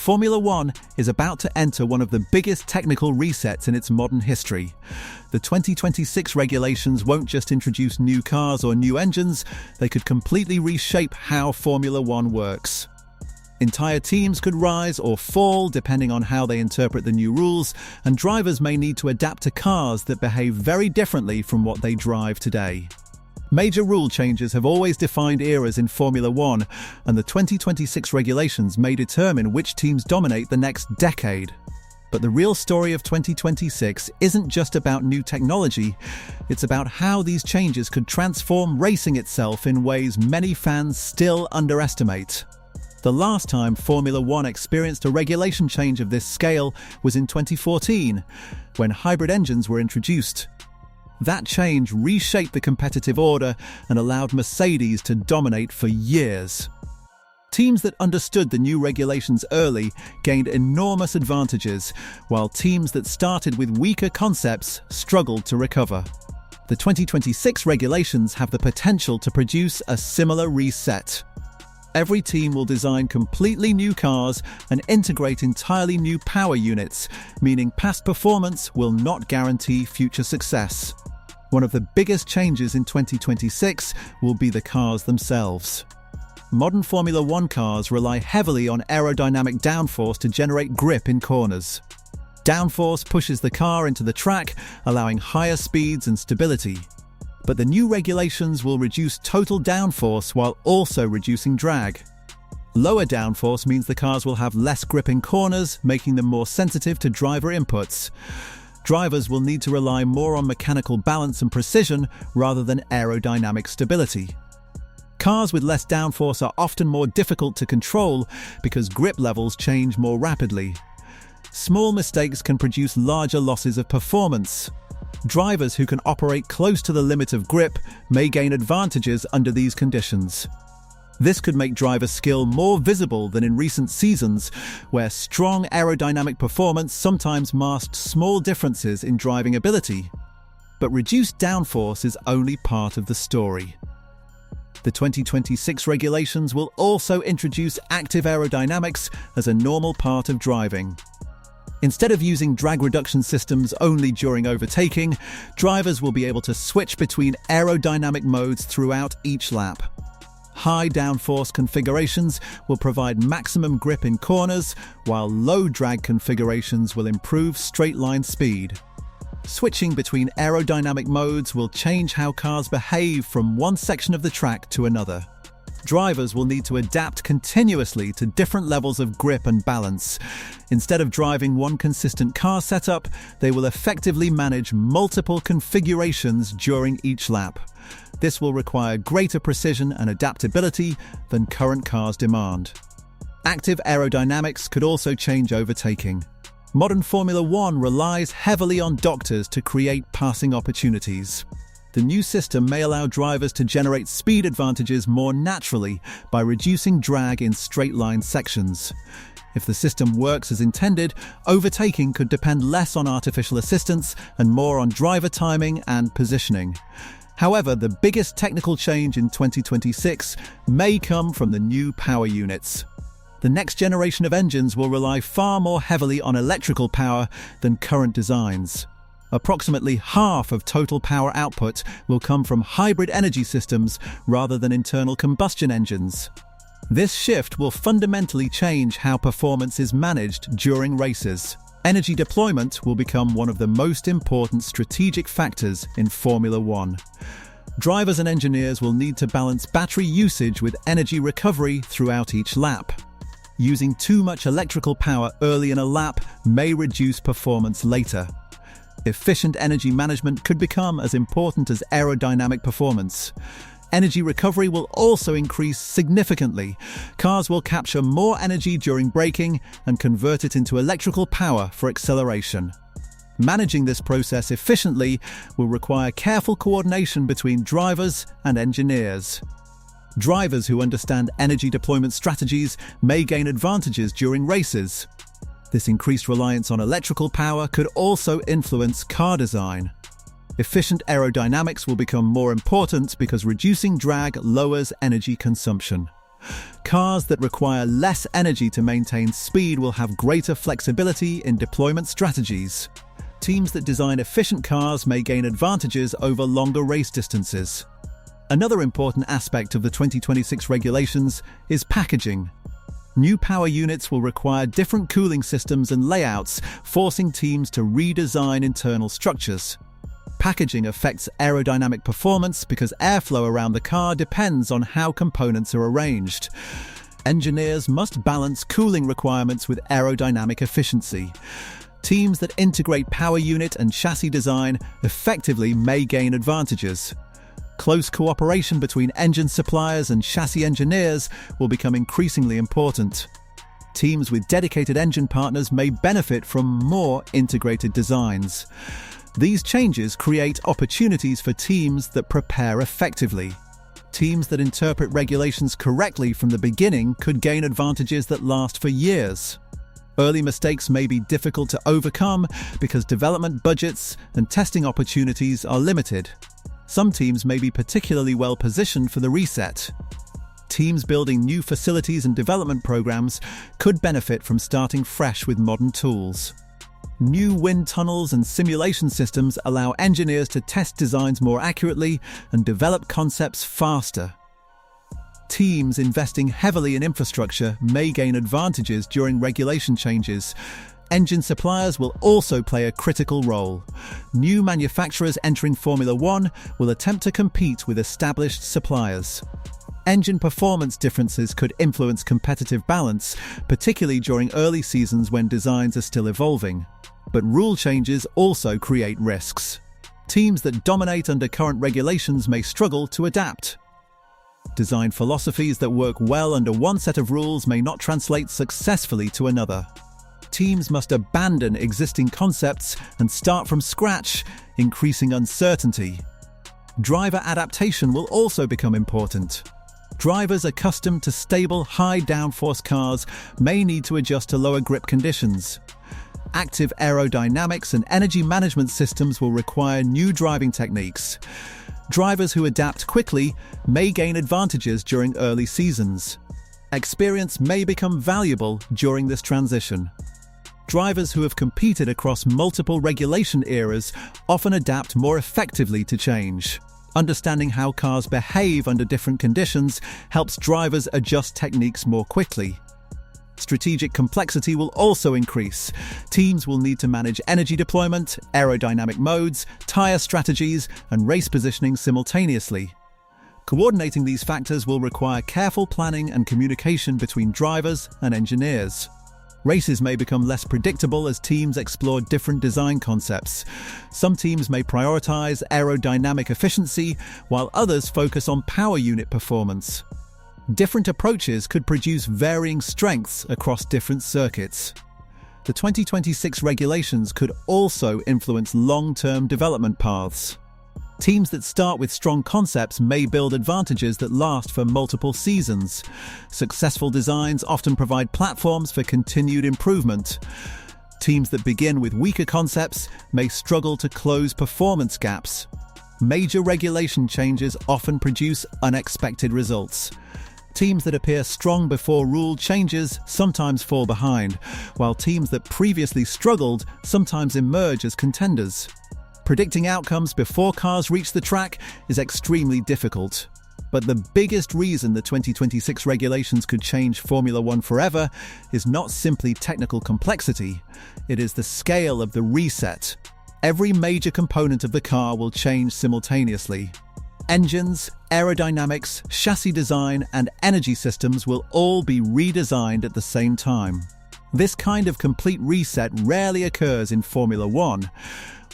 Formula One is about to enter one of the biggest technical resets in its modern history. The 2026 regulations won't just introduce new cars or new engines, they could completely reshape how Formula One works. Entire teams could rise or fall depending on how they interpret the new rules, and drivers may need to adapt to cars that behave very differently from what they drive today. Major rule changes have always defined eras in Formula One, and the 2026 regulations may determine which teams dominate the next decade. But the real story of 2026 isn't just about new technology, it's about how these changes could transform racing itself in ways many fans still underestimate. The last time Formula One experienced a regulation change of this scale was in 2014, when hybrid engines were introduced. That change reshaped the competitive order and allowed Mercedes to dominate for years. Teams that understood the new regulations early gained enormous advantages, while teams that started with weaker concepts struggled to recover. The 2026 regulations have the potential to produce a similar reset. Every team will design completely new cars and integrate entirely new power units, meaning past performance will not guarantee future success. One of the biggest changes in 2026 will be the cars themselves. Modern Formula One cars rely heavily on aerodynamic downforce to generate grip in corners. Downforce pushes the car into the track, allowing higher speeds and stability. But the new regulations will reduce total downforce while also reducing drag. Lower downforce means the cars will have less grip in corners, making them more sensitive to driver inputs. Drivers will need to rely more on mechanical balance and precision rather than aerodynamic stability. Cars with less downforce are often more difficult to control because grip levels change more rapidly. Small mistakes can produce larger losses of performance. Drivers who can operate close to the limit of grip may gain advantages under these conditions. This could make driver skill more visible than in recent seasons, where strong aerodynamic performance sometimes masked small differences in driving ability. But reduced downforce is only part of the story. The 2026 regulations will also introduce active aerodynamics as a normal part of driving. Instead of using drag reduction systems only during overtaking, drivers will be able to switch between aerodynamic modes throughout each lap. High downforce configurations will provide maximum grip in corners, while low drag configurations will improve straight-line speed. Switching between aerodynamic modes will change how cars behave from one section of the track to another. Drivers will need to adapt continuously to different levels of grip and balance. Instead of driving one consistent car setup, they will effectively manage multiple configurations during each lap. This will require greater precision and adaptability than current cars demand. Active aerodynamics could also change overtaking. Modern Formula One relies heavily on doctors to create passing opportunities. The new system may allow drivers to generate speed advantages more naturally by reducing drag in straight-line sections. If the system works as intended, overtaking could depend less on artificial assistance and more on driver timing and positioning. However, the biggest technical change in 2026 may come from the new power units. The next generation of engines will rely far more heavily on electrical power than current designs. Approximately half of total power output will come from hybrid energy systems rather than internal combustion engines. This shift will fundamentally change how performance is managed during races. Energy deployment will become one of the most important strategic factors in Formula One. Drivers and engineers will need to balance battery usage with energy recovery throughout each lap. Using too much electrical power early in a lap may reduce performance later. Efficient energy management could become as important as aerodynamic performance. Energy recovery will also increase significantly. Cars will capture more energy during braking and convert it into electrical power for acceleration. Managing this process efficiently will require careful coordination between drivers and engineers. Drivers who understand energy deployment strategies may gain advantages during races. This increased reliance on electrical power could also influence car design. Efficient aerodynamics will become more important because reducing drag lowers energy consumption. Cars that require less energy to maintain speed will have greater flexibility in deployment strategies. Teams that design efficient cars may gain advantages over longer race distances. Another important aspect of the 2026 regulations is packaging. New power units will require different cooling systems and layouts, forcing teams to redesign internal structures. Packaging affects aerodynamic performance because airflow around the car depends on how components are arranged. Engineers must balance cooling requirements with aerodynamic efficiency. Teams that integrate power unit and chassis design effectively may gain advantages. Close cooperation between engine suppliers and chassis engineers will become increasingly important. Teams with dedicated engine partners may benefit from more integrated designs. These changes create opportunities for teams that prepare effectively. Teams that interpret regulations correctly from the beginning could gain advantages that last for years. Early mistakes may be difficult to overcome because development budgets and testing opportunities are limited. Some teams may be particularly well positioned for the reset. Teams building new facilities and development programs could benefit from starting fresh with modern tools. New wind tunnels and simulation systems allow engineers to test designs more accurately and develop concepts faster. Teams investing heavily in infrastructure may gain advantages during regulation changes. Engine suppliers will also play a critical role. New manufacturers entering Formula One will attempt to compete with established suppliers. Engine performance differences could influence competitive balance, particularly during early seasons when designs are still evolving. But rule changes also create risks. Teams that dominate under current regulations may struggle to adapt. Design philosophies that work well under one set of rules may not translate successfully to another. Teams must abandon existing concepts and start from scratch, increasing uncertainty. Driver adaptation will also become important. Drivers accustomed to stable, high downforce cars may need to adjust to lower grip conditions. Active aerodynamics and energy management systems will require new driving techniques. Drivers who adapt quickly may gain advantages during early seasons. Experience may become valuable during this transition. Drivers who have competed across multiple regulation eras often adapt more effectively to change. Understanding how cars behave under different conditions helps drivers adjust techniques more quickly. Strategic complexity will also increase. Teams will need to manage energy deployment, aerodynamic modes, tyre strategies, and race positioning simultaneously. Coordinating these factors will require careful planning and communication between drivers and engineers. Races may become less predictable as teams explore different design concepts. Some teams may prioritize aerodynamic efficiency, while others focus on power unit performance. Different approaches could produce varying strengths across different circuits. The 2026 regulations could also influence long-term development paths. Teams that start with strong concepts may build advantages that last for multiple seasons. Successful designs often provide platforms for continued improvement. Teams that begin with weaker concepts may struggle to close performance gaps. Major regulation changes often produce unexpected results. Teams that appear strong before rule changes sometimes fall behind, while teams that previously struggled sometimes emerge as contenders. Predicting outcomes before cars reach the track is extremely difficult. But the biggest reason the 2026 regulations could change Formula One forever is not simply technical complexity, it is the scale of the reset. Every major component of the car will change simultaneously. Engines, aerodynamics, chassis design, and energy systems will all be redesigned at the same time. This kind of complete reset rarely occurs in Formula One.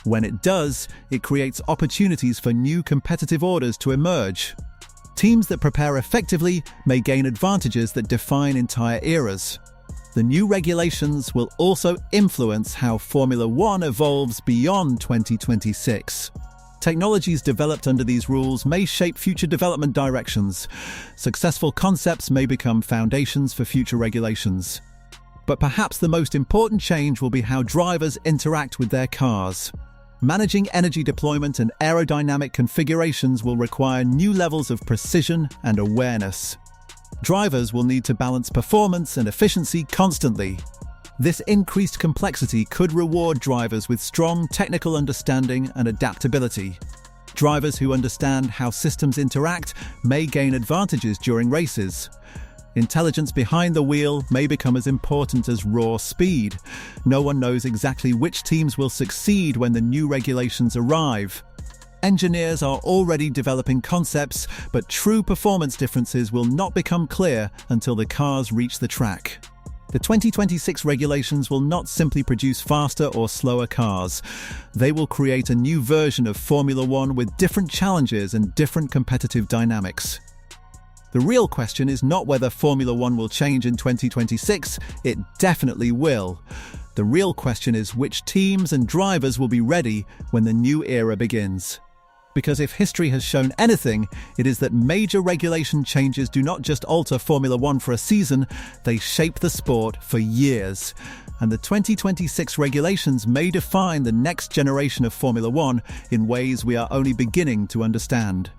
When it does, it creates opportunities for new competitive orders to emerge. Teams that prepare effectively may gain advantages that define entire eras. The new regulations will also influence how Formula One evolves beyond 2026. Technologies developed under these rules may shape future development directions. Successful concepts may become foundations for future regulations. But perhaps the most important change will be how drivers interact with their cars. Managing energy deployment and aerodynamic configurations will require new levels of precision and awareness. Drivers will need to balance performance and efficiency constantly. This increased complexity could reward drivers with strong technical understanding and adaptability. Drivers who understand how systems interact may gain advantages during races. Intelligence behind the wheel may become as important as raw speed. No one knows exactly which teams will succeed when the new regulations arrive. Engineers are already developing concepts, but true performance differences will not become clear until the cars reach the track. The 2026 regulations will not simply produce faster or slower cars. They will create a new version of Formula One with different challenges and different competitive dynamics. The real question is not whether Formula One will change in 2026, it definitely will. The real question is which teams and drivers will be ready when the new era begins. Because if history has shown anything, it is that major regulation changes do not just alter Formula One for a season, they shape the sport for years. And the 2026 regulations may define the next generation of Formula One in ways we are only beginning to understand.